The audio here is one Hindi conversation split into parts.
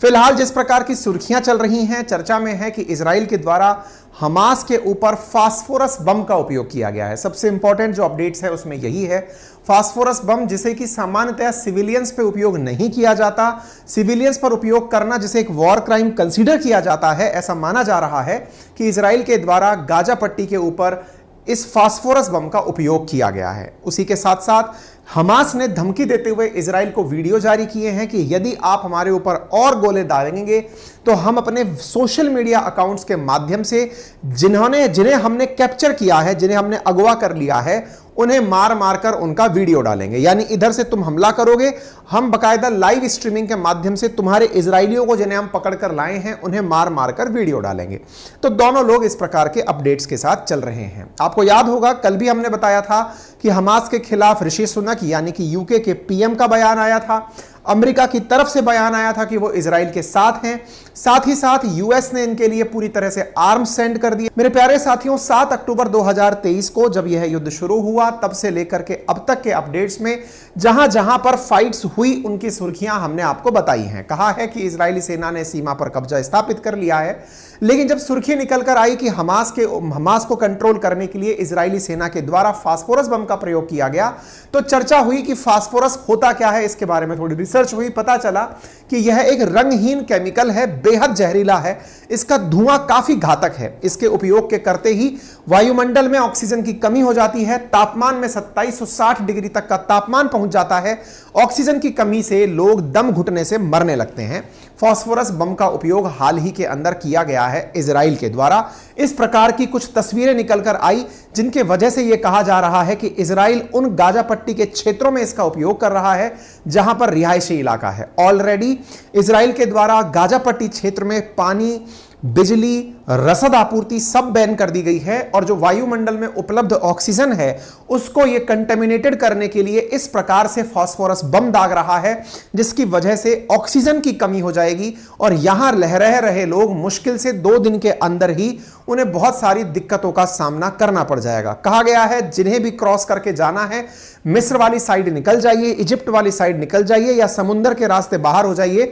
फिलहाल जिस प्रकार की सुर्खियां चल रही हैं, चर्चा में है कि इजराइल के द्वारा हमास के ऊपर फास्फोरस बम का उपयोग किया गया है। सबसे इंपॉर्टेंट जो अपडेट्स है उसमें यही है, फास्फोरस बम जिसे कि सामान्यतः सिविलियंस पे उपयोग नहीं किया जाता, सिविलियंस पर उपयोग करना जिसे एक वॉर क्राइम कंसीडर किया जाता है, ऐसा माना जा रहा है कि इजराइल के द्वारा गाजा पट्टी के ऊपर इस फास्फोरस बम का उपयोग किया गया है। उसी के साथ साथ हमास ने धमकी देते हुए इजराइल को वीडियो जारी किए हैं कि यदि आप हमारे ऊपर और गोले दागेंगे तो हम अपने सोशल मीडिया अकाउंट्स के माध्यम से जिन्हें हमने कैप्चर किया है, जिन्हें हमने अगवा कर लिया है, उन्हें मार मार कर उनका वीडियो डालेंगे। यानी इधर से तुम हमला करोगे, हम बकायदा लाइव स्ट्रीमिंग के माध्यम से तुम्हारे इजरायलियों को जिन्हें हम पकड़ कर लाए हैं उन्हें मार मार कर वीडियो डालेंगे। तो दोनों लोग इस प्रकार के अपडेट्स के साथ चल रहे हैं। आपको याद होगा कल भी हमने बताया था कि हमास के खिलाफ ऋषि सुनक यानी कि यूके के पीएम का बयान आया था, अमेरिका की तरफ से बयान आया था कि वो इजराइल के साथ हैं, साथ ही साथ यूएस ने इनके लिए पूरी तरह से आर्म्स सेंड कर दिए। मेरे प्यारे साथियों, 7 अक्टूबर 2023 को जब यह युद्ध शुरू हुआ तब से लेकर के अब तक के अपडेट्स में जहां जहां पर फाइट्स हुई उनकी सुर्खियां हमने आपको बताई हैं। कहा है कि इजरायली सेना ने सीमा पर कब्जा स्थापित कर लिया है, लेकिन जब सुर्खी निकल कर आई कि हमास को कंट्रोल करने के लिए इजरायली सेना के द्वारा फास्फोरस बम का प्रयोग किया गया, तो चर्चा हुई कि फास्फोरस होता क्या है। इसके बारे में थोड़ी रिसर्च हुई, पता चला कि यह एक रंगहीन केमिकल है, बेहद जहरीला है, इसका धुआं काफी घातक है। इसके उपयोग के करते ही वायुमंडल में ऑक्सीजन की कमी हो जाती है, तापमान में 2760 डिग्री तक का तापमान पहुंच जाता है। ऑक्सीजन की कमी से लोग दम घुटने से मरने लगते हैं। फास्फोरस बम का उपयोग हाल ही के अंदर किया गया है इजराइल के द्वारा। इस प्रकार की कुछ तस्वीरें निकलकर आई जिनके वजह से यह कहा जा रहा है कि इजराइल उन गाजा पट्टी के क्षेत्रों में इसका उपयोग कर रहा है जहां पर रिहायशी इलाका है। ऑलरेडी इजराइल के द्वारा गाजा पट्टी क्षेत्र में पानी, बिजली, रसद आपूर्ति सब बैन कर दी गई है और जो वायुमंडल में उपलब्ध ऑक्सीजन है उसको ये कंटेमिनेटेड करने के लिए इस प्रकार से फास्फोरस बम दाग रहा है, जिसकी वजह से ऑक्सीजन की कमी हो जाएगी और यहां रह रहे लोग मुश्किल से 2 दिन के अंदर ही उन्हें बहुत सारी दिक्कतों का सामना करना पड़ जाएगा। कहा गया है जिन्हें भी क्रॉस करके जाना है, मिस्र वाली साइड निकल जाइए, इजिप्ट वाली साइड निकल जाइए या समुद्र के रास्ते बाहर हो जाइए।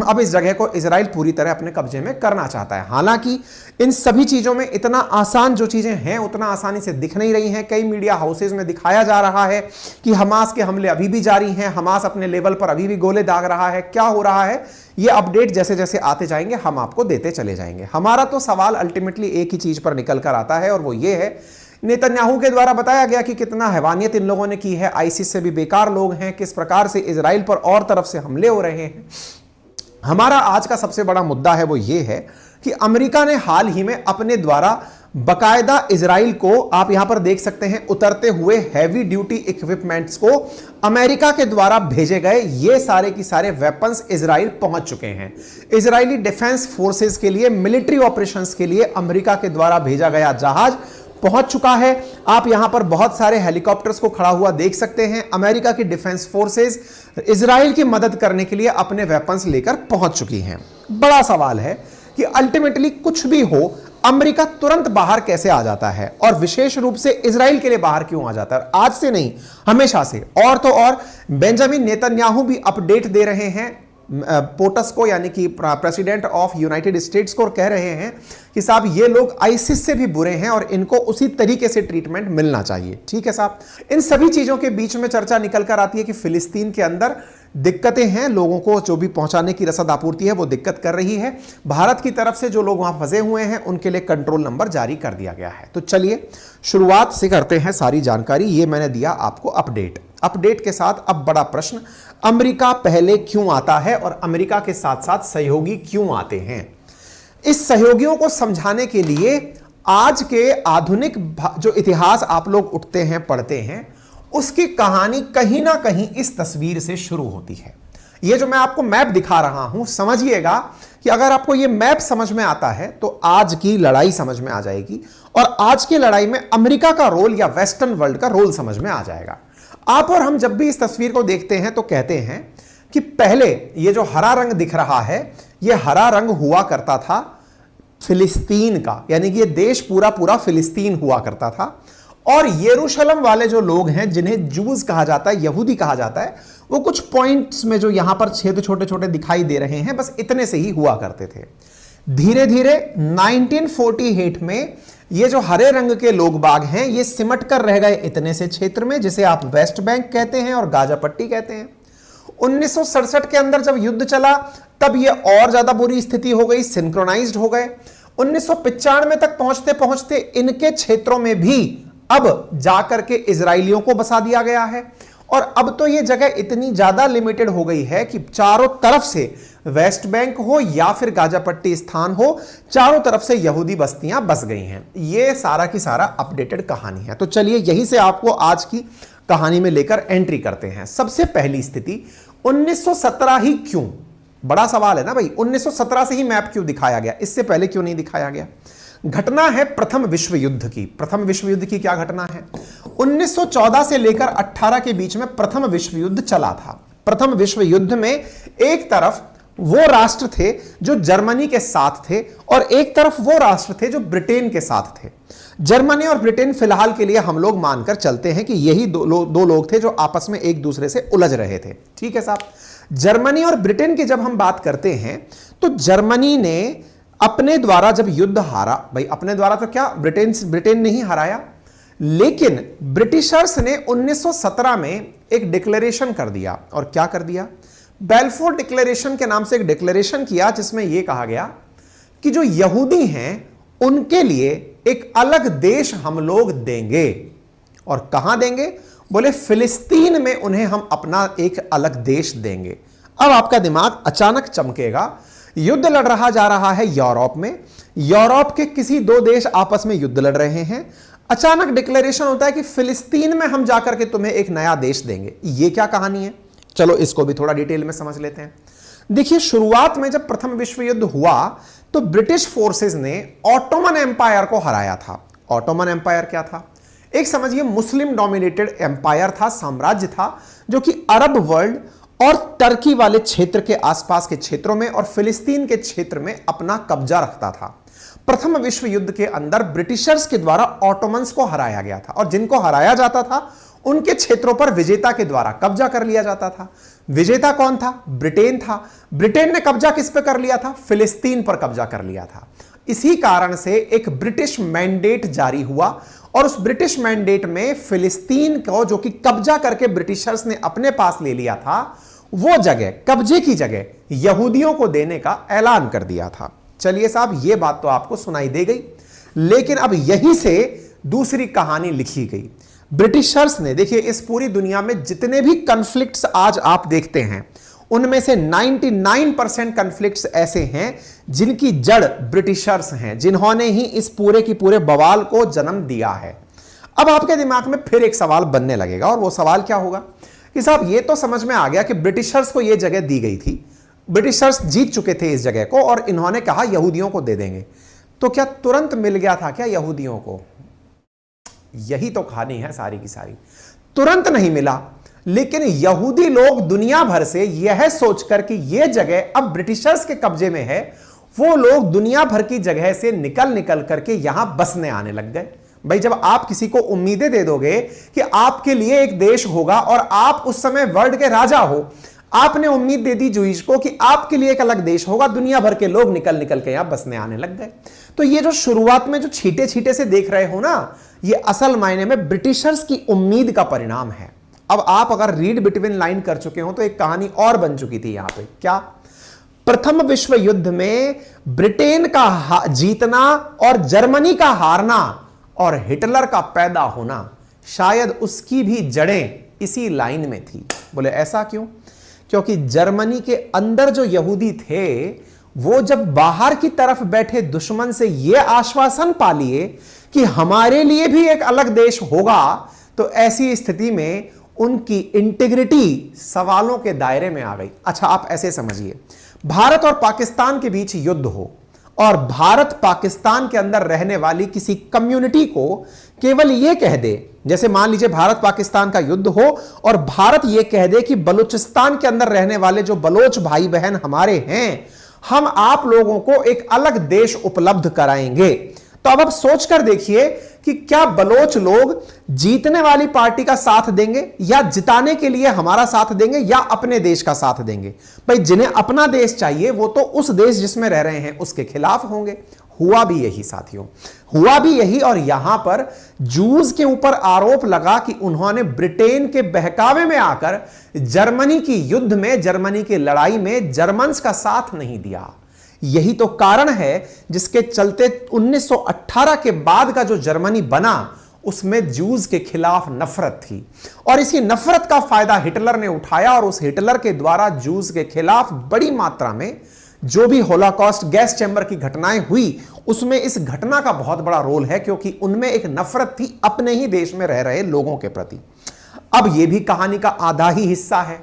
अब इस जगह को इजराइल पूरी तरह अपने कब्जे में करना चाहता है। हालांकि इन सभी चीजों में इतना आसान जो चीजें हैं उतना आसानी से दिख नहीं रही हैं। कई मीडिया हाउसेज में दिखाया जा रहा है कि हमास के हमले अभी भी जारी हैं, हमास अपने लेवल पर अभी भी गोले दाग रहा है। क्या हो रहा है ये अपडेट जैसे जैसे आते जाएंगे हम आपको देते चले जाएंगे। हमारा तो सवाल अल्टीमेटली एक ही चीज पर निकल कर आता है और वो ये है, नेतन्याहू के द्वारा बताया गया कि कितना हैवानियत इन लोगों ने की है, आईसिस से भी बेकार लोग हैं, किस प्रकार से इजराइल पर और तरफ से हमले हो रहे हैं। हमारा आज का सबसे बड़ा मुद्दा है वो ये है कि अमेरिका ने हाल ही में अपने द्वारा बकायदा इजराइल को, आप यहां पर देख सकते हैं उतरते हुए हैवी ड्यूटी इक्विपमेंट्स को अमेरिका के द्वारा भेजे गए ये सारे की सारे वेपन्स इजराइल पहुंच चुके हैं। इजरायली डिफेंस फोर्सेस के लिए, मिलिट्री ऑपरेशंस के लिए अमेरिका के द्वारा भेजा गया जहाज पहुंच चुका है। आप यहां पर बहुत सारे हेलीकॉप्टर्स को खड़ा हुआ देख सकते हैं। अमेरिका की डिफेंस फोर्सेस इजराइल की मदद करने के लिए अपने वेपन्स लेकर पहुंच चुकी हैं। बड़ा सवाल है कि अल्टीमेटली कुछ भी हो, अमेरिका तुरंत बाहर कैसे आ जाता है और विशेष रूप से इजराइल के लिए बाहर क्यों आ जाता है? आज से नहीं, हमेशा से। और तो और बेंजामिन नेतन्याहू भी अपडेट दे रहे हैं पोटस को, यानी कि प्रेसिडेंट ऑफ यूनाइटेड स्टेट्स को, कह रहे हैं कि साहब ये लोग आईसिस से भी बुरे हैं और इनको उसी तरीके से ट्रीटमेंट मिलना चाहिए। ठीक है साहब। इन सभी चीजों के बीच में चर्चा निकल कर आती है कि फिलिस्तीन के अंदर दिक्कतें हैं, लोगों को जो भी पहुंचाने की रसद आपूर्ति है वो दिक्कत कर रही है। भारत की तरफ से जो लोग वहां फंसे हुए हैं उनके लिए कंट्रोल नंबर जारी कर दिया गया है। तो चलिए शुरुआत से करते हैं सारी जानकारी। ये मैंने दिया आपको अपडेट के साथ अब बड़ा प्रश्न, अमेरिका पहले क्यों आता है और अमेरिका के साथ साथ सहयोगी क्यों आते हैं? इस सहयोगियों को समझाने के लिए आज के आधुनिक जो इतिहास आप लोग उठते हैं, पढ़ते हैं, उसकी कहानी कहीं ना कहीं इस तस्वीर से शुरू होती है। ये जो मैं आपको मैप दिखा रहा हूं, समझिएगा कि अगर आपको ये मैप समझ में आता है तो आज की लड़ाई समझ में आ जाएगी और आज की लड़ाई में अमेरिका का रोल या वेस्टर्न वर्ल्ड का रोल समझ में आ जाएगा। आप और हम जब भी इस तस्वीर को देखते हैं तो कहते हैं कि पहले ये जो हरा रंग दिख रहा है, ये हरा रंग हुआ करता था फिलिस्तीन का, यानी कि ये देश पूरा पूरा फिलिस्तीन हुआ करता था। और यरूशलेम वाले जो लोग हैं, जिन्हें जूज कहा जाता है, यहूदी कहा जाता है, वो कुछ पॉइंट्स में जो यहां पर छेद छोटे छोटे दिखाई दे रहे हैं, बस इतने से ही हुआ करते थे। धीरे धीरे 1948 में ये जो हरे रंग के लोग बाग हैं ये सिमट कर रह गए इतने से क्षेत्र में, जिसे आप वेस्ट बैंक कहते हैं और गाजा पट्टी कहते हैं। 1967 के अंदर जब युद्ध चला तब ये और ज्यादा बुरी स्थिति हो गई, सिंक्रोनाइज्ड हो गए। 1995 तक पहुंचते पहुंचते इनके क्षेत्रों में भी अब जाकर के इजरायलियों को बसा दिया गया है, और अब तो ये जगह इतनी ज्यादा लिमिटेड हो गई है कि चारों तरफ से वेस्ट बैंक हो या फिर गाजा पट्टी स्थान हो, चारों तरफ से यहूदी बस्तियां बस गई हैं। ये सारा की सारा अपडेटेड कहानी है। तो चलिए यहीं से आपको आज की कहानी में लेकर एंट्री करते हैं। सबसे पहली स्थिति 1917 ही क्यों? बड़ा सवाल है ना भाई, 1917 से ही मैप क्यों दिखाया गया, इससे पहले क्यों नहीं दिखाया गया? घटना है प्रथम विश्व युद्ध की। प्रथम विश्व युद्ध की क्या घटना है? 1914 से लेकर 18 के बीच में प्रथम विश्व युद्ध चला था। प्रथम विश्व युद्ध में एक तरफ वो राष्ट्र थे जो जर्मनी के साथ थे और एक तरफ वो राष्ट्र थे जो ब्रिटेन के साथ थे। जर्मनी और ब्रिटेन फिलहाल के लिए हम लोग मानकर चलते हैं कि यही दो लोग थे जो आपस में एक दूसरे से उलझ रहे थे। ठीक है साहब, जर्मनी और ब्रिटेन की जब हम बात करते हैं तो जर्मनी ने अपने द्वारा जब युद्ध हारा, भाई अपने द्वारा तो क्या, ब्रिटेन ने ही हराया, लेकिन ब्रिटिशर्स ने 1917 में एक डिक्लेरेशन कर दिया। और क्या कर दिया? बेल्फोर डिक्लेरेशन के नाम से एक डिक्लेरेशन किया जिसमें यह कहा गया कि जो यहूदी हैं उनके लिए एक अलग देश हम लोग देंगे। और कहां देंगे? बोले फिलिस्तीन में उन्हें हम अपना एक अलग देश देंगे। अब आपका दिमाग अचानक चमकेगा। युद्ध लड़ रहा जा रहा है यूरोप में, यूरोप के किसी दो देश आपस में युद्ध लड़ रहे हैं, अचानक डिक्लेरेशन होता है कि फिलिस्तीन में हम जाकर के तुम्हें एक नया देश देंगे। ये क्या कहानी है? चलो इसको भी थोड़ा डिटेल में समझ लेते हैं। देखिए, शुरुआत में जब प्रथम विश्व युद्ध हुआ तो ब्रिटिश फोर्सेस ने ऑटोमन एम्पायर को हराया था। ऑटोमन एम्पायर क्या था? एक समझिए मुस्लिम डोमिनेटेड एम्पायर था, साम्राज्य था, जो कि अरब वर्ल्ड और टर्की वाले क्षेत्र के आसपास के क्षेत्रों में और फिलिस्तीन के क्षेत्र में अपना कब्जा रखता था। प्रथम विश्व युद्ध के अंदर ब्रिटिशर्स के द्वारा ऑटोमन्स को हराया गया था और जिनको हराया जाता था उनके क्षेत्रों पर विजेता के द्वारा कब्जा कर लिया जाता था। विजेता कौन था? ब्रिटेन था। ब्रिटेन ने कब्जा किस पे कर लिया था? फिलिस्तीन पर कब्जा कर लिया था। इसी कारण से एक ब्रिटिश मैंडेट जारी हुआ और उस ब्रिटिश मैंडेट में फिलिस्तीन को, जो कि कब्जा करके ब्रिटिशर्स ने अपने पास ले लिया था, वो जगह, कब्जे की जगह यहूदियों को देने का ऐलान कर दिया था। चलिए साहब, ये बात तो आपको सुनाई दे गई, लेकिन अब यहीं से दूसरी कहानी लिखी गई। ब्रिटिशर्स ने, देखिए इस पूरी दुनिया में जितने भी कॉन्फ्लिक्ट्स आज आप देखते हैं उनमें से 99% कॉन्फ्लिक्ट्स ऐसे हैं जिनकी जड़ ब्रिटिशर्स हैं, जिन्होंने ही इस पूरे की पूरे बवाल को जन्म दिया है। अब आपके दिमाग में फिर एक सवाल बनने लगेगा, और वो सवाल क्या होगा कि साहब ये तो समझ में आ गया कि ब्रिटिशर्स को ये जगह दी गई थी, ब्रिटिशर्स जीत चुके थे इस जगह को और इन्होंने कहा यहूदियों को दे देंगे, तो क्या तुरंत मिल गया था क्या यहूदियों को? यही तो कहानी है सारी की सारी। तुरंत नहीं मिला, लेकिन यहूदी लोग दुनिया भर से यह सोचकर कि यह जगह अब ब्रिटिशर्स के कब्जे में है, वो लोग दुनिया भर की जगह से निकल करके यहां बसने आने लग गए। भाई जब आप किसी को उम्मीदें दे दोगे कि आपके लिए एक देश होगा और आप उस समय वर्ल्ड के राजा हो, आपने उम्मीद दे दी जूइश को कि आपके लिए एक अलग देश होगा, दुनिया भर के लोग निकल के यहां बसने आने लग गए। तो ये जो शुरुआत में जो छींटे छींटे से देख रहे हो ना, ये असल मायने में ब्रिटिशर्स की उम्मीद का परिणाम है। अब आप अगर रीड बिटवीन लाइन कर चुके हो तो एक कहानी और बन चुकी थी यहां पे। क्या? प्रथम विश्व युद्ध में ब्रिटेन का जीतना और जर्मनी का हारना और हिटलर का पैदा होना, शायद उसकी भी जड़ें इसी लाइन में थी। बोले ऐसा क्यों? क्योंकि जर्मनी के अंदर जो यहूदी थे वो जब बाहर की तरफ बैठे दुश्मन से यह आश्वासन पा लिए कि हमारे लिए भी एक अलग देश होगा, तो ऐसी स्थिति में उनकी इंटीग्रिटी सवालों के दायरे में आ गई। अच्छा आप ऐसे समझिए, भारत और पाकिस्तान के बीच युद्ध हो और भारत पाकिस्तान के अंदर रहने वाली किसी कम्युनिटी को केवल यह कह दे, जैसे मान लीजिए भारत पाकिस्तान का युद्ध हो और भारत यह कह दे कि बलूचिस्तान के अंदर रहने वाले जो बलोच भाई बहन हमारे हैं, हम आप लोगों को एक अलग देश उपलब्ध कराएंगे, तो अब आप सोच कर देखिए कि क्या बलोच लोग जीतने वाली पार्टी का साथ देंगे या जिताने के लिए हमारा साथ देंगे या अपने देश का साथ देंगे। भाई जिन्हें अपना देश चाहिए वो तो उस देश जिसमें रह रहे हैं उसके खिलाफ होंगे। हुआ भी यही साथियों, हुआ भी यही। और यहां पर जूस के ऊपर आरोप लगा कि उन्होंने ब्रिटेन के बहकावे में आकर जर्मनी की युद्ध में, जर्मनी की लड़ाई में जर्मन्स का साथ नहीं दिया। यही तो कारण है जिसके चलते 1918 के बाद का जो जर्मनी बना उसमें जूस के खिलाफ नफरत थी और इसी नफरत का फायदा हिटलर ने उठाया और उस हिटलर के द्वारा जूस के खिलाफ बड़ी मात्रा में जो भी होलोकॉस्ट गैस चैम्बर की घटनाएं हुई उसमें इस घटना का बहुत बड़ा रोल है, क्योंकि उनमें एक नफरत थी अपने ही देश में रह रहे लोगों के प्रति। अब यह भी कहानी का आधा ही हिस्सा है।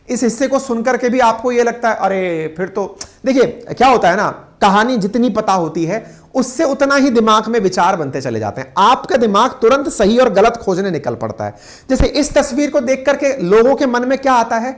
इस हिस्से को सुनकर के भी आपको यह लगता है अरे फिर तो देखिए क्या होता है ना, कहानी जितनी पता होती है उससे उतना ही दिमाग में विचार बनते चले जाते हैं। आपका दिमाग तुरंत सही और गलत खोजने निकल पड़ता है। जैसे इस तस्वीर को देख करके लोगों के मन में क्या आता है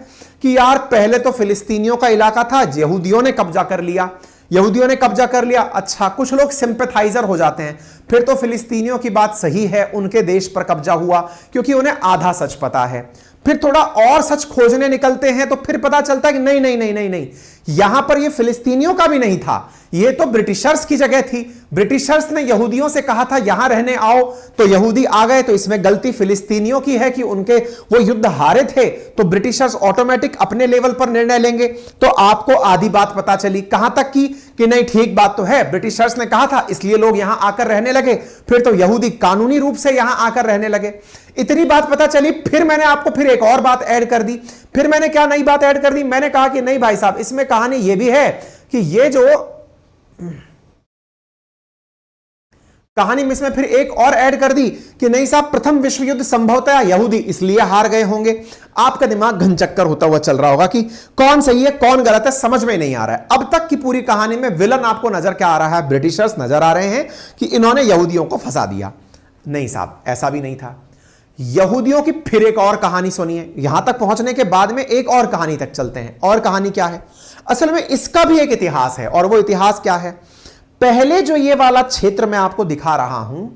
कि यार पहले तो फिलिस्तीनियों का इलाका था, यहूदियों ने कब्जा कर लिया, यहूदियों ने कब्जा कर लिया। अच्छा, कुछ लोग सिंपैथाइजर हो जाते हैं, फिर तो फिलिस्तीनियों की बात सही है, उनके देश पर कब्जा हुआ, क्योंकि उन्हें आधा सच पता है। फिर थोड़ा और सच खोजने निकलते हैं तो फिर पता चलता है कि नहीं नहीं नहीं नहीं नहीं, यहां पर ये फिलिस्तीनियों का भी नहीं था, ये तो ब्रिटिशर्स की जगह थी। ब्रिटिशर्स ने यहूदियों से कहा था यहां रहने आओ, तो यहूदी आ गए, तो इसमें गलती फिलिस्तीनियों की है कि उनके वो युद्ध हारे थे, तो ब्रिटिशर्स ऑटोमेटिक अपने लेवल पर निर्णय लेंगे। तो आपको आधी बात पता चली, कहां तक की कि नहीं ठीक बात तो है, ब्रिटिशर्स ने कहा था इसलिए लोग यहां आकर रहने लगे, फिर तो यहूदी कानूनी रूप से यहां आकर रहने लगे। इतनी बात पता चली। फिर मैंने आपको फिर एक और बात ऐड कर दी। फिर मैंने क्या नई बात ऐड कर दी, मैंने कहा कि नहीं भाई साहब, इसमें कहानी यह भी है कि ये जो कहानी में इसमें फिर एक और ऐड कर दी कि नहीं साहब, प्रथम विश्व युद्ध संभवतः यहूदी इसलिए हार गए होंगे। आपका दिमाग घनचक्कर होता हुआ चल रहा होगा कि कौन सही है कौन गलत है, समझ में नहीं आ रहा है। अब तक की पूरी कहानी में विलन आपको नजर क्या आ रहा है, ब्रिटिशर्स नजर आ रहे हैं कि इन्होंने यहूदियों को फंसा दिया। नहीं साहब, ऐसा भी नहीं था। यहूदियों की फिर एक और कहानी सुनिए। यहां तक पहुंचने के बाद में एक और कहानी तक चलते हैं। और कहानी क्या है, असल में इसका भी एक इतिहास है। और वो इतिहास क्या है, पहले जो ये वाला क्षेत्र मैं आपको दिखा रहा हूं,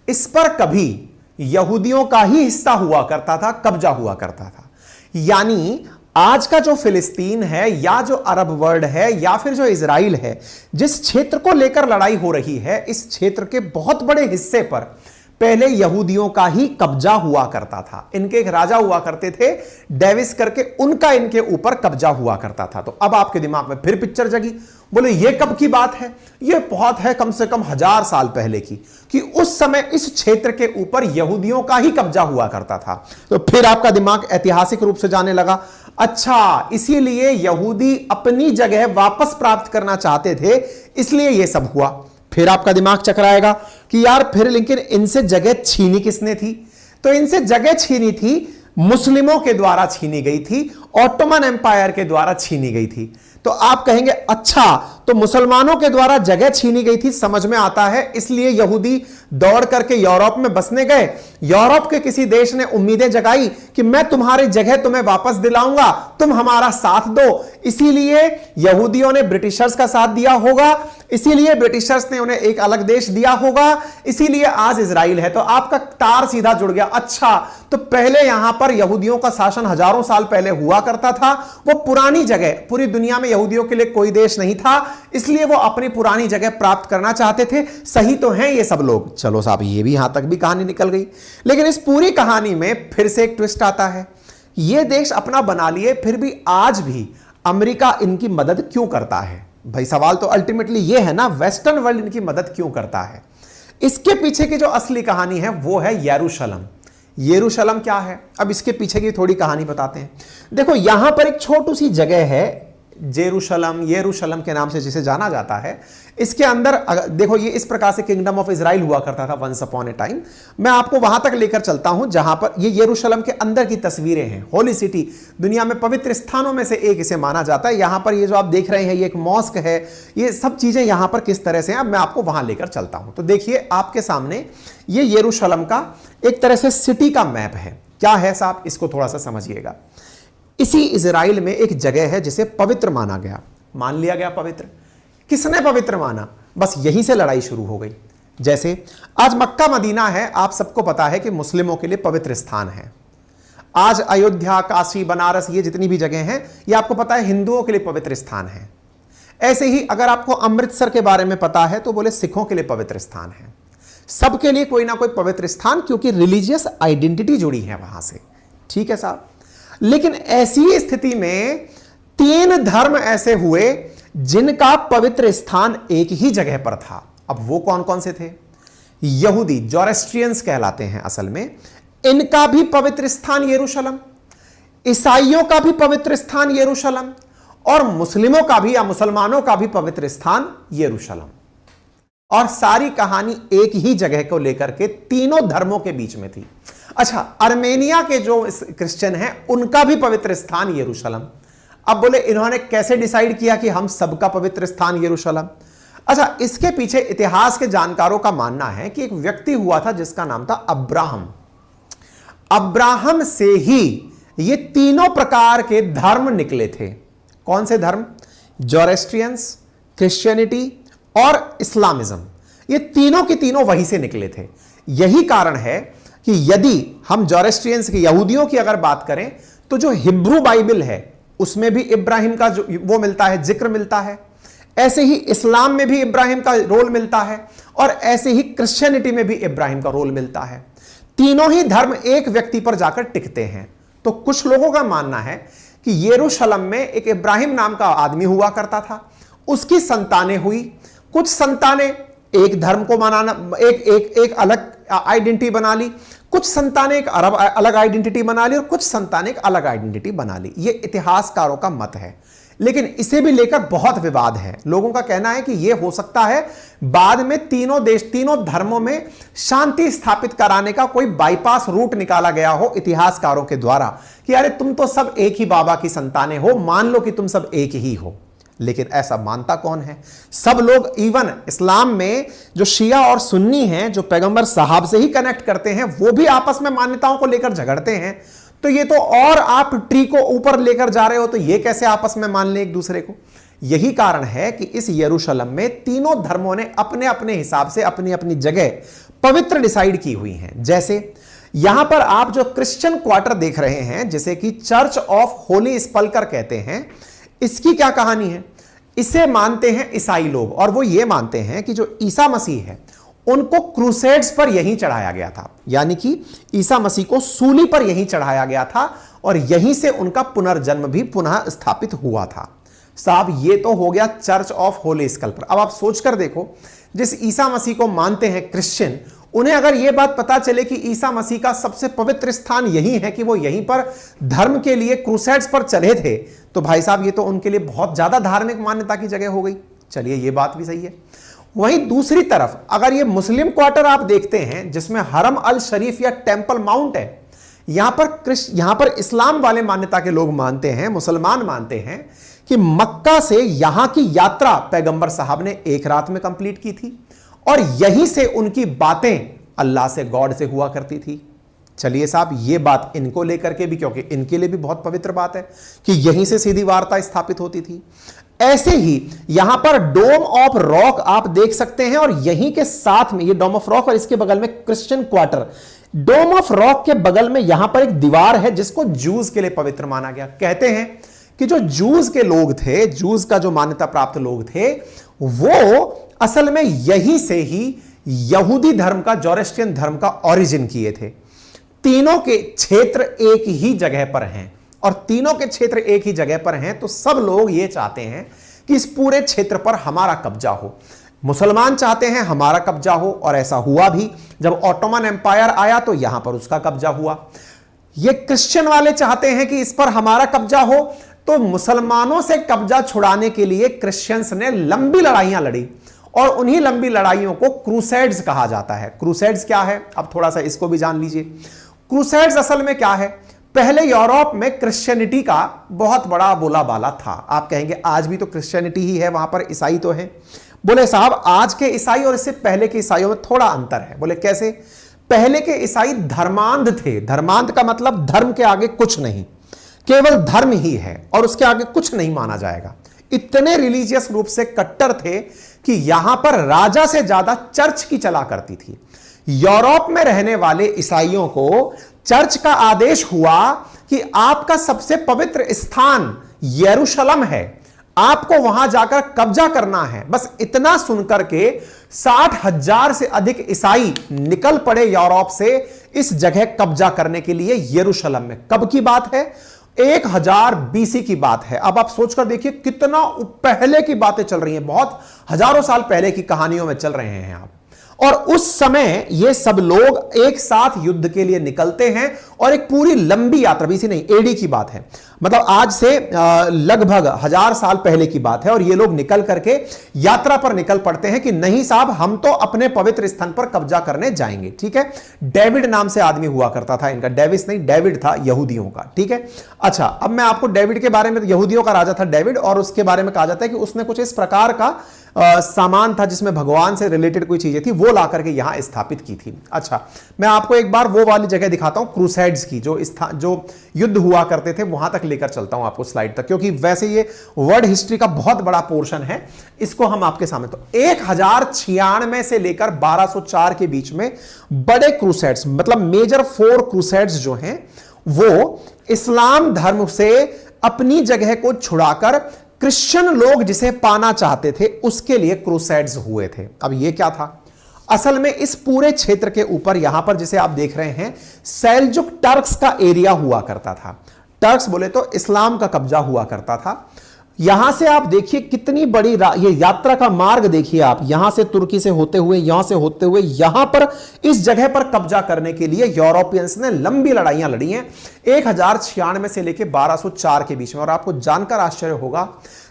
इस पर कभी यहूदियों का ही हिस्सा हुआ करता था, कब्जा हुआ करता था। यानी आज का जो फिलिस्तीन है या जो अरब वर्ल्ड है या फिर जो इजराइल है, जिस क्षेत्र को लेकर लड़ाई हो रही है, इस क्षेत्र के बहुत बड़े हिस्से पर पहले यहूदियों का ही कब्जा हुआ करता था। इनके एक राजा हुआ करते थे डेविस करके, उनका इनके ऊपर कब्जा हुआ करता था। तो अब आपके दिमाग में फिर पिक्चर जगी, बोले ये कब की बात है, ये बहुत है कम से कम 1000 साल पहले की, कि उस समय इस क्षेत्र के ऊपर यहूदियों का ही कब्जा हुआ करता था। तो फिर आपका दिमाग ऐतिहासिक रूप से जाने लगा, अच्छा इसीलिए यहूदी अपनी जगह वापस प्राप्त करना चाहते थे, इसलिए यह सब हुआ। फिर आपका दिमाग चकराएगा कि यार फिर लेकिन इनसे जगह छीनी किसने थी, तो इनसे जगह छीनी थी मुस्लिमों के द्वारा छीनी गई थी, ऑटोमन एम्पायर के द्वारा छीनी गई थी। तो आप कहेंगे अच्छा, तो मुसलमानों के द्वारा जगह छीनी गई थी, समझ में आता है, इसलिए यहूदी दौड़ करके यूरोप में बसने गए। यूरोप के किसी देश ने उम्मीदें जगाई कि मैं तुम्हारी जगह तुम्हें वापस दिलाऊंगा, तुम हमारा साथ दो, इसीलिए यहूदियों ने ब्रिटिशर्स का साथ दिया होगा, इसीलिए ब्रिटिशर्स ने उन्हें एक अलग देश दिया होगा, इसीलिए आज इजराइल है। तो आपका तार सीधा जुड़ गया। अच्छा, तो पहले यहां पर यहूदियों का शासन हजारों साल पहले हुआ करता था, वो पुरानी जगह, पूरी दुनिया में यहूदियों के लिए कोई देश नहीं था, इसलिए वो अपनी पुरानी जगह प्राप्त करना चाहते थे। सही तो हैं ये सब लोग। चलो साहब, ये भी यहां तक भी कहानी निकल गई। लेकिन इस पूरी कहानी में फिर से एक ट्विस्ट आता है। ये देश अपना बना लिए, फिर भी आज भी अमेरिका इनकी मदद क्यों करता है? भाई सवाल तो अल्टीमेटली ये है ना, वेस्टर्न वर्ल्ड इनकी मदद क्यों करता है? इसके पीछे की जो असली कहानी है वो है यरूशलम। यरूशलम क्या है, अब इसके पीछे की थोड़ी कहानी बताते हैं। देखो यहां पर एक छोटी सी जगह है जेरूशलम, यरूशलम के नाम से जिसे जाना जाता है। इसके अंदर देखो, ये इस प्रकार से किंगडम ऑफ इजराइल हुआ करता था वंस अपॉन ए टाइम। मैं आपको वहां तक लेकर चलता हूं जहां पर ये यरूशलम के अंदर की तस्वीरें हैं। होली सिटी, दुनिया में पवित्र स्थानों में से एक इसे माना जाता है। यहां पर ये जो आप देख रहे हैं, ये एक मॉस्क है, ये सब चीजें यहां पर किस तरह से हैं, अब मैं आपको वहां लेकर चलता हूं। तो देखिए आपके सामने ये यरूशलम का एक तरह से सिटी का मैप है। क्या है साहब, इसको थोड़ा सा समझिएगा। इसी इजराइल में एक जगह है जिसे पवित्र माना गया, मान लिया गया पवित्र। किसने पवित्र माना? बस यहीं से लड़ाई शुरू हो गई। जैसे आज मक्का मदीना है, आप सबको पता है कि मुस्लिमों के लिए पवित्र स्थान है। आज अयोध्या, काशी, बनारस, ये जितनी भी जगह हैं, ये आपको पता है हिंदुओं के लिए पवित्र स्थान है। ऐसे ही अगर आपको अमृतसर के बारे में पता है तो बोले सिखों के लिए पवित्र स्थान है। सबके लिए कोई ना कोई पवित्र स्थान, क्योंकि रिलीजियस आइडेंटिटी जुड़ी है वहां से। ठीक है साहब, लेकिन ऐसी स्थिति में 3 धर्म ऐसे हुए जिनका पवित्र स्थान एक ही जगह पर था। अब वो कौन कौन से थे? यहूदी, जोरेस्ट्रियंस कहलाते हैं असल में, इनका भी पवित्र स्थान यरूशलेम, ईसाइयों का भी पवित्र स्थान यरूशलेम, और मुस्लिमों का भी या मुसलमानों का भी पवित्र स्थान यरूशलेम। और सारी कहानी एक ही जगह को लेकर के तीनों धर्मों के बीच में थी। अच्छा, अर्मेनिया के जो क्रिश्चियन हैं उनका भी पवित्र स्थान यरूशलेम। अब बोले इन्होंने कैसे डिसाइड किया कि हम सबका पवित्र स्थान यरूशलेम? अच्छा, इसके पीछे इतिहास के जानकारों का मानना है कि एक व्यक्ति हुआ था जिसका नाम था अब्राहम। अब्राहम से ही ये तीनों प्रकार के धर्म निकले थे। कौन से धर्म? जोरेस्ट्रियंस, क्रिश्चियनिटी और इस्लामिज्म। ये तीनों के तीनों वहीं से निकले थे। यही कारण है कि यदि हम जोरेस्ट्रियंस की, यहूदियों की अगर बात करें तो जो हिब्रू बाइबल है उसमें भी इब्राहिम का जो वो मिलता है, जिक्र मिलता है। ऐसे ही इस्लाम में भी इब्राहिम का रोल मिलता है, और ऐसे ही क्रिश्चियनिटी में भी इब्राहिम का रोल मिलता है। तीनों ही धर्म एक व्यक्ति पर जाकर टिकते हैं। तो कुछ लोगों का मानना है कि यरूशलेम में एक इब्राहिम नाम का आदमी हुआ करता था, उसकी संतानें हुई। कुछ संतानें एक धर्म को मनाना, एक अलग आइडेंटिटी बना ली, कुछ संतानें एक अलग आइडेंटिटी बना ली, और कुछ संतानें एक अलग आइडेंटिटी बना ली। यह इतिहासकारों का मत है, लेकिन इसे भी लेकर बहुत विवाद है। लोगों का कहना है कि यह हो सकता है बाद में तीनों देश, तीनों धर्मों में शांति स्थापित कराने का कोई बाईपास रूट निकाला गया हो इतिहासकारों के द्वारा, कि अरे तुम तो सब एक ही बाबा की संतानें हो, मान लो कि तुम सब एक ही हो। लेकिन ऐसा मानता कौन है? सब लोग, इवन इस्लाम में जो शिया और सुन्नी हैं, जो पैगंबर साहब से ही कनेक्ट करते हैं, वो भी आपस में मान्यताओं को लेकर झगड़ते हैं। तो ये तो और आप ट्री को ऊपर लेकर जा रहे हो, तो ये कैसे आपस में मान ले एक दूसरे को? यही कारण है कि इस यरूशलेम में तीनों धर्मों ने अपने अपने हिसाब से अपनी अपनी जगह पवित्र डिसाइड की हुई हैं। जैसे यहां पर आप जो क्रिश्चियन क्वार्टर देख रहे हैं, जिसे कि चर्च ऑफ होली स्पल्कर कहते हैं, इसकी क्या कहानी है? इसे मानते हैं ईसाई लोग, और वो ये मानते हैं कि जो ईसा मसीह है उनको क्रूसेड्स पर यहीं चढ़ाया गया था, यानी कि ईसा मसीह को सूली पर यहीं चढ़ाया गया था, और यहीं से उनका पुनर्जन्म भी पुनः स्थापित हुआ था। साहब, ये तो हो गया चर्च ऑफ होली स्कल्पर। अब आप सोचकर देखो, जिस ईसा मसीह को मानते हैं क्रिश्चियन, उन्हें अगर यह बात पता चले कि ईसा मसीह का सबसे पवित्र स्थान यही है, कि वो यहीं पर धर्म के लिए क्रूसेड्स पर चले थे, तो भाई साहब ये तो उनके लिए बहुत ज्यादा धार्मिक मान्यता की जगह हो गई। चलिए, ये बात भी सही है। वहीं दूसरी तरफ अगर ये मुस्लिम क्वार्टर आप देखते हैं, जिसमें हरम अल शरीफ या टेंपल माउंट है, यहां पर इस्लाम वाले मान्यता के लोग मानते हैं, मुसलमान मानते हैं कि मक्का से यहां की यात्रा पैगंबर साहब ने एक रात में कंप्लीट की थी, और यहीं से उनकी बातें अल्लाह से, गॉड से हुआ करती थी। चलिए साहब, ये बात इनको लेकर के भी, क्योंकि इनके लिए भी बहुत पवित्र बात है कि यहीं से सीधी वार्ता स्थापित होती थी। ऐसे ही यहां पर डोम ऑफ रॉक आप देख सकते हैं, और यहीं के साथ में ये डोम ऑफ रॉक, और इसके बगल में Christian quarter. Dome of Rock के बगल में यहां पर एक दीवार है जिसको जूस के लिए पवित्र माना गया। कहते हैं कि जो जूस के लोग थे, जूस का जो मान्यता प्राप्त लोग थे, वो असल में यहीं से ही यहूदी धर्म का, जोरेस्ट्रियन धर्म का ओरिजिन किए थे। तीनों के क्षेत्र एक ही जगह पर हैं, और तीनों के क्षेत्र एक ही जगह पर हैं, तो सब लोग ये चाहते हैं कि इस पूरे क्षेत्र पर हमारा कब्जा हो। मुसलमान चाहते हैं हमारा कब्जा हो, और ऐसा हुआ भी। जब ऑटोमन एम्पायर आया तो यहां पर उसका कब्जा हुआ। ये क्रिश्चियन वाले चाहते हैं कि इस पर हमारा कब्जा हो, तो मुसलमानों से कब्जा छुड़ाने के लिए क्रिश्चियंस ने लंबी लड़ाइयां लड़ी, और उन्हीं लंबी लड़ाइयों को क्रूसेड्स कहा जाता है। क्रूसेड्स क्या है, अब थोड़ा सा इसको भी जान लीजिए। क्रूसेड्स असल में क्या है? पहले यूरोप में क्रिश्चियनिटी का बहुत बड़ा बोलाबाला था। आप कहेंगे आज भी तो क्रिश्चियनिटी ही है, वहां पर ईसाई तो है। बोले साहब, आज के ईसाई और इससे पहले के ईसाइयों में थोड़ा अंतर है। बोले कैसे? पहले के ईसाई धर्मांध थे। धर्मांध का मतलब धर्म के आगे कुछ नहीं, केवल धर्म ही है और उसके आगे कुछ नहीं माना जाएगा। इतने रिलीजियस रूप से कट्टर थे कि यहां पर राजा से ज्यादा चर्च की चला करती थी। यूरोप में रहने वाले ईसाइयों को चर्च का आदेश हुआ कि आपका सबसे पवित्र स्थान यरूशलेम है, आपको वहां जाकर कब्जा करना है। बस इतना सुनकर के 60,000 से अधिक ईसाई निकल पड़े यूरोप से इस जगह कब्जा करने के लिए यरूशलेम में। कब की बात है? 1000 BC की बात है। अब आप सोचकर देखिए कितना पहले की बातें चल रही हैं, बहुत हजारों साल पहले की कहानियों में चल रहे हैं आप। और उस समय ये सब लोग एक साथ युद्ध के लिए निकलते हैं और एक पूरी लंबी यात्रा, बीसी नहीं एडी की बात है, मतलब आज से लगभग 1000 साल पहले की बात है। और ये लोग निकल करके यात्रा पर निकल पड़ते हैं कि नहीं साहब, हम तो अपने पवित्र स्थान पर कब्जा करने जाएंगे। ठीक है, डेविड नाम से आदमी हुआ करता था इनका, डेविस नहीं, डेविड था यहूदियों का। ठीक है, अच्छा अब मैं आपको डेविड के बारे में, यहूदियों का राजा था डेविड, और उसके बारे में कहा जाता है कि उसने कुछ इस प्रकार का सामान था जिसमें भगवान से रिलेटेड कोई चीजें थी, वो लाकर के यहां स्थापित की थी। अच्छा, मैं आपको एक बार वो वाली जगह दिखाता हूं, क्रूसेड्स की, जो युद्ध हुआ करते थे, वहां तक लेकर चलता हूं आपको स्लाइड तक, क्योंकि वैसे ये वर्ल्ड हिस्ट्री का बहुत बड़ा पोर्शन है, इसको हम आपके सामने। तो 1096 से लेकर 1204 के बीच में बड़े क्रूसेड्स, मतलब मेजर 4 क्रूसेड्स जो हैं, वो इस्लाम धर्म से अपनी जगह को छुड़ाकर क्रिश्चियन लोग जिसे पाना चाहते थे उसके लिए क्रूसेड्स हुए थे। अब ये क्या था? असल में इस पूरे क्षेत्र के ऊपर, यहां पर जिसे आप देख रहे हैं, सेल्जुक टर्क्स का एरिया हुआ करता था। टर्क्स बोले तो इस्लाम का कब्जा हुआ करता था। यहां से आप देखिए कितनी बड़ी ये यात्रा का मार्ग देखिए आप, यहां से तुर्की से होते हुए, यहां से होते हुए, यहां पर इस जगह पर कब्जा करने के लिए यूरोपियंस ने लंबी लड़ाइयां लड़ी हैं 1096 से लेकर 1204 के बीच में। और आपको जानकर आश्चर्य होगा,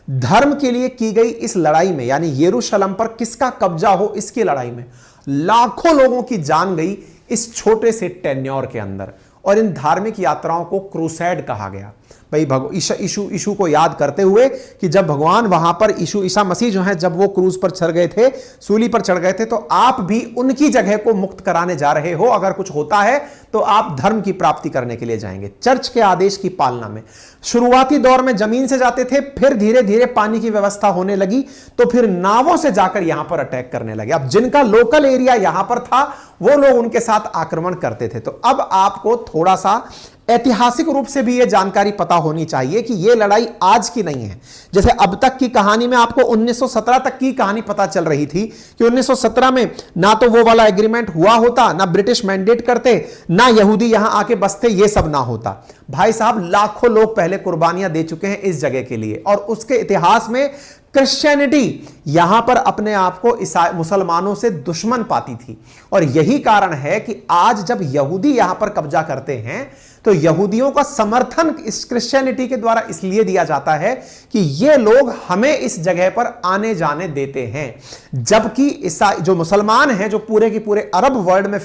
धर्म के लिए की गई इस लड़ाई में, यानी यरूशलेम पर किसका कब्जा हो इसकी लड़ाई में, लाखों लोगों की जान गई इस छोटे से टेन्योर के अंदर। और इन धार्मिक यात्राओं को क्रूसेड कहा गया। भाई यीशु को याद करते हुए कि जब भगवान वहां पर ईसा मसीह जो है, जब वो क्रूज पर चढ़ गए थे, सूली पर चढ़ गए थे, तो आप भी उनकी जगह को मुक्त कराने जा रहे हो। अगर कुछ होता है तो आप धर्म की प्राप्ति करने के लिए जाएंगे। चर्च के आदेश की पालना में शुरुआती दौर में जमीन से जाते थे, फिर धीरे धीरे पानी की व्यवस्था होने लगी, तो फिर नावों से जाकर यहां पर अटैक करने लगे। अब जिनका लोकल एरिया यहां पर था, वो लोग उनके साथ आक्रमण करते थे। तो अब आपको थोड़ा सा ऐतिहासिक रूप से भी यह जानकारी पता होनी चाहिए कि यह लड़ाई आज की नहीं है। जैसे अब तक की कहानी में आपको 1917 तक की कहानी पता चल रही थी कि 1917 में ना तो वो वाला एग्रीमेंट हुआ होता, ना ब्रिटिश मैंडेट करते, ना यहूदी यहां आके बसते, ये सब ना होता। भाई साहब, लाखों लोग पहले कुर्बानियां दे चुके हैं इस जगह के लिए, और उसके इतिहास में क्रिश्चियनिटी यहां पर अपने आप को मुसलमानों से दुश्मन पाती थी। और यही कारण है कि आज जब यहूदी यहां पर कब्जा करते हैं तो यहूदियों का समर्थन इस क्रिश्चियनिटी के द्वारा इसलिए दिया जाता है कि ये लोग हमें इस जगह पर आने जाने देते हैं, जबकि ईसाई जो मुसलमान हैं, जो पूरे के पूरे अरब वर्ल्ड में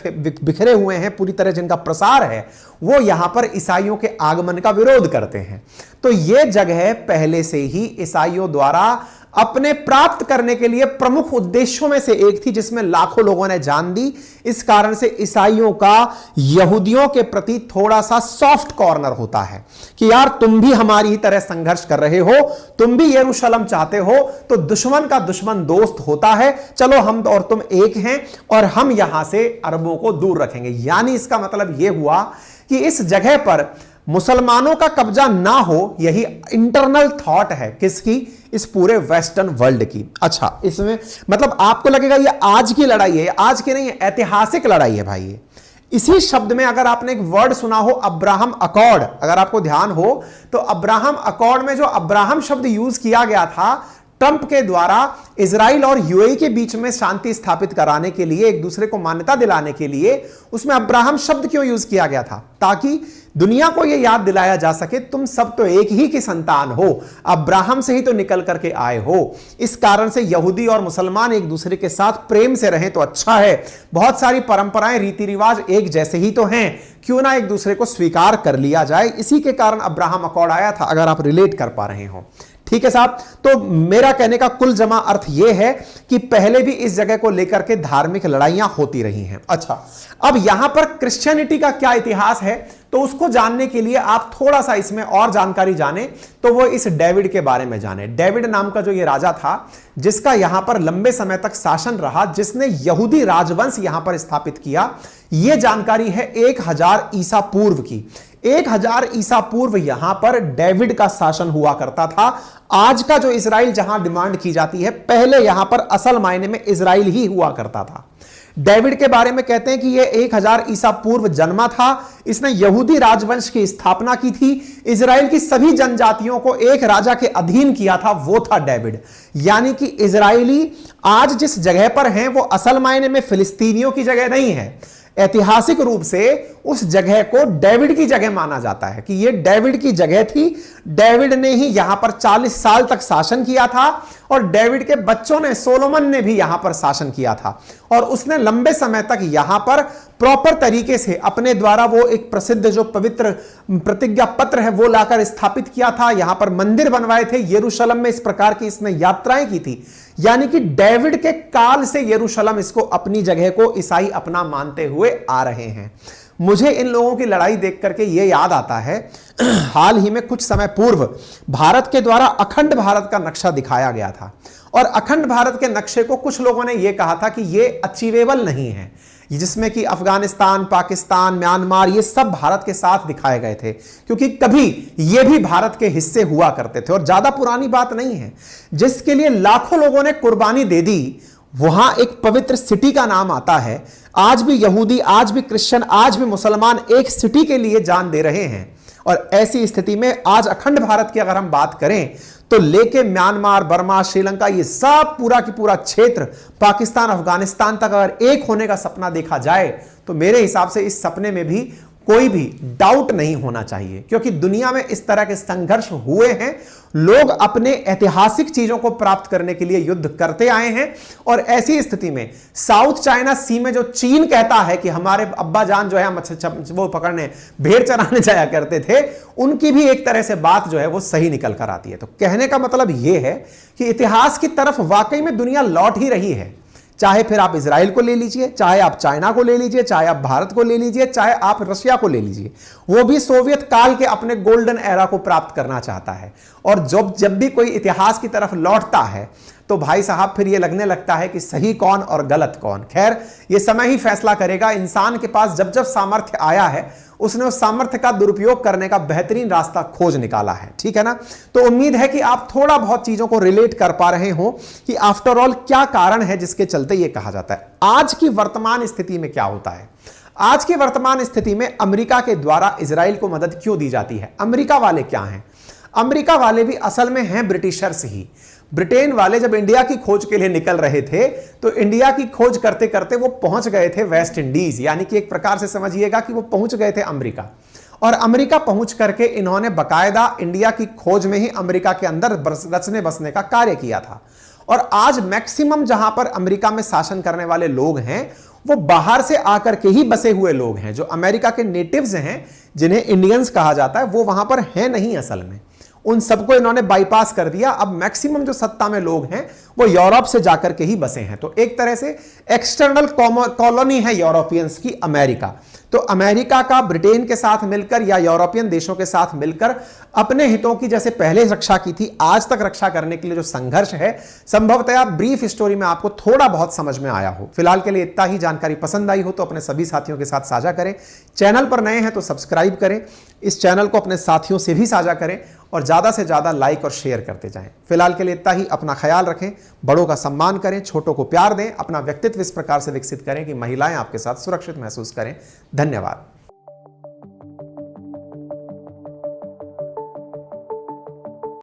बिखरे हुए हैं, पूरी तरह जिनका प्रसार है, वो यहां पर ईसाइयों के आगमन का विरोध करते हैं। तो ये जगह पहले से ही ईसाइयों द्वारा अपने प्राप्त करने के लिए प्रमुख उद्देश्यों में से एक थी, जिसमें लाखों लोगों ने जान दी। इस कारण से ईसाइयों का यहूदियों के प्रति थोड़ा सा सॉफ्ट कॉर्नर होता है कि यार तुम भी हमारी ही तरह संघर्ष कर रहे हो, तुम भी यरूशलेम चाहते हो, तो दुश्मन का दुश्मन दोस्त होता है, चलो हम और तुम एक हैं और हम यहां से अरबों को दूर रखेंगे। यानी इसका मतलब यह हुआ कि इस जगह पर मुसलमानों का कब्जा ना हो, यही इंटरनल थॉट है किसकी? इस पूरे वेस्टर्न वर्ल्ड की। अच्छा, इसमें मतलब आपको लगेगा ये आज की लड़ाई है, आज की नहीं है, ऐतिहासिक लड़ाई है भाई। इसी शब्द में अगर आपने एक वर्ड सुना हो, अब्राहम अकॉर्ड, अगर आपको ध्यान हो तो अब्राहम अकॉर्ड में जो अब्राहम शब्द यूज किया गया था ट्रंप के द्वारा इजराइल और यूएई के बीच में शांति स्थापित कराने के लिए, एक दूसरे को मान्यता दिलाने के लिए, उसमें अब्राहम शब्द क्यों यूज किया गया था? ताकि दुनिया को यह याद दिलाया जा सके तुम सब तो एक ही की संतान हो, अब्राहम से ही तो निकल करके आए हो। इस कारण से यहूदी और मुसलमान एक दूसरे के साथ प्रेम से रहें तो अच्छा है। बहुत सारी परंपराएं, रीति रिवाज एक जैसे ही तो हैं, क्यों ना एक दूसरे को स्वीकार कर लिया जाए। इसी के कारण अब्राहम अकॉर्ड आया था, अगर आप रिलेट कर पा रहे हो। ठीक है साहब, तो मेरा कहने का कुल जमा अर्थ यह है कि पहले भी इस जगह को लेकर के धार्मिक लड़ाइयां होती रही हैं। अच्छा, अब यहां पर क्रिश्चियनिटी का क्या इतिहास है, तो उसको जानने के लिए आप थोड़ा सा इसमें और जानकारी जाने तो वो इस डेविड के बारे में जाने। डेविड नाम का जो ये राजा था जिसका यहां पर लंबे समय तक शासन रहा, जिसने यहूदी राजवंश यहां पर स्थापित किया, यह जानकारी है 1000 ईसा पूर्व की। 1000 ईसा पूर्व यहां पर डेविड का शासन हुआ करता था। आज का जो इजराइल जहां डिमांड की जाती है, पहले यहां पर असल मायने में इजराइल ही हुआ करता था। डेविड के बारे में कहते हैं कि यह 1000 ईसा पूर्व जन्मा था। इसने यहूदी राजवंश की स्थापना की थी। इजराइल की सभी जनजातियों को एक राजा के अधीन किया था, वो था डेविड। यानी कि इजरायली आज जिस जगह पर हैं वो असल मायने में फिलिस्तीनियों की जगह नहीं है। ऐतिहासिक रूप से उस जगह को डेविड की जगह माना जाता है कि यह डेविड की जगह थी। डेविड ने ही यहां पर 40 साल तक शासन किया था और डेविड के बच्चों ने, सोलोमन ने भी यहां पर शासन किया था और उसने लंबे समय तक यहां पर प्रॉपर तरीके से अपने द्वारा वो एक प्रसिद्ध जो पवित्र प्रतिज्ञा पत्र है वो लाकर स्थापित किया था। यहां पर मंदिर बनवाए थे। यरूशलेम में इस प्रकार की इसने यात्राएं की थी। यानी कि डेविड के काल से यरूशलेम इसको अपनी जगह को ईसाई अपना मानते हुए आ रहे हैं। मुझे इन लोगों की लड़ाई देख करके यह याद आता है, हाल ही में कुछ समय पूर्व भारत के द्वारा अखंड भारत का नक्शा दिखाया गया था और अखंड भारत के नक्शे को कुछ लोगों ने यह कहा था कि यह अचीवेबल नहीं है, जिसमें कि अफगानिस्तान, पाकिस्तान, म्यांमार ये सब भारत के साथ दिखाए गए थे क्योंकि कभी ये भी भारत के हिस्से हुआ करते थे और ज्यादा पुरानी बात नहीं है। जिसके लिए लाखों लोगों ने कुर्बानी दे दी, वहां एक पवित्र सिटी का नाम आता है। आज भी यहूदी, आज भी क्रिश्चियन, आज भी मुसलमान एक सिटी के लिए जान दे रहे हैं। और ऐसी स्थिति में आज अखंड भारत की अगर हम बात करें तो लेके म्यांमार, बर्मा, श्रीलंका, ये सब पूरा की पूरा क्षेत्र, पाकिस्तान, अफगानिस्तान तक अगर एक होने का सपना देखा जाए तो मेरे हिसाब से इस सपने में भी कोई भी डाउट नहीं होना चाहिए क्योंकि दुनिया में इस तरह के संघर्ष हुए हैं। लोग अपने ऐतिहासिक चीजों को प्राप्त करने के लिए युद्ध करते आए हैं और ऐसी स्थिति में साउथ चाइना सी में जो चीन कहता है कि हमारे अब्बा जान जो है वो पकड़ने, भेड़ चराने जाया करते थे, उनकी भी एक तरह से बात जो है वो सही निकल कर आती है। तो कहने का मतलब यह है कि इतिहास की तरफ वाकई में दुनिया लौट ही रही है। चाहे फिर आप इजराइल को ले लीजिए, चाहे आप चाइना को ले लीजिए, चाहे आप भारत को ले लीजिए, चाहे आप रशिया को ले लीजिए, वो भी सोवियत काल के अपने गोल्डन एरा को प्राप्त करना चाहता है। और जब भी कोई इतिहास की तरफ लौटता है तो भाई साहब फिर ये लगने लगता है कि सही कौन और गलत कौन। खैर, ये समय ही फैसला करेगा। इंसान के पास जब जब सामर्थ्य आया है उसने उस सामर्थ्य का दुरुपयोग करने का बेहतरीन रास्ता खोज निकाला है। ठीक है ना। तो उम्मीद है कि आप थोड़ा बहुत चीजों को रिलेट कर पा रहे हो कि आफ्टर ऑल क्या कारण है जिसके चलते यह कहा जाता है। आज की वर्तमान स्थिति में क्या होता है, आज की वर्तमान स्थिति में अमेरिका के द्वारा इजराइल को मदद क्यों दी जाती है। अमेरिका वाले क्या हैं? अमेरिका वाले भी असल में हैं ब्रिटिशर्स ही। ब्रिटेन वाले जब इंडिया की खोज के लिए निकल रहे थे तो इंडिया की खोज करते करते वो पहुंच गए थे वेस्ट इंडीज, यानी कि एक प्रकार से समझिएगा कि वो पहुंच गए थे अमेरिका। और अमेरिका पहुंच करके इन्होंने बकायदा इंडिया की खोज में ही अमेरिका के अंदर रचने बसने का कार्य किया था। और आज मैक्सिमम जहां पर अमेरिका में शासन करने वाले लोग हैं वो बाहर से आकर के ही बसे हुए लोग हैं। जो अमेरिका के नेटिव्स हैं, जिन्हें इंडियंस कहा जाता है, वो वहां पर हैं नहीं असल में। उन सबको इन्होंने बाईपास कर दिया। अब मैक्सिमम जो सत्ता में लोग हैं वो यूरोप से जाकर के ही बसे हैं। तो एक तरह से एक्सटर्नल कॉलोनी है यूरोपियंस की अमेरिका। तो अमेरिका का ब्रिटेन के साथ मिलकर या यूरोपियन देशों के साथ मिलकर अपने हितों की जैसे पहले रक्षा की थी, आज तक रक्षा करने के लिए जो संघर्ष है, संभवतः ब्रीफ स्टोरी में आपको थोड़ा बहुत समझ में आया हो। फिलहाल के लिए इतना ही। जानकारी पसंद आई हो तो अपने सभी साथियों के साथ साझा करें। चैनल पर नए हैं तो सब्सक्राइब करें। इस चैनल को अपने साथियों से भी साझा करें और ज्यादा से ज्यादा लाइक और शेयर करते जाएं। फिलहाल के लिए इतना ही। अपना ख्याल रखें, बड़ों का सम्मान करें, छोटों को प्यार दें, अपना व्यक्तित्व इस प्रकार से विकसित करें कि महिलाएं आपके साथ सुरक्षित महसूस करें। धन्यवाद।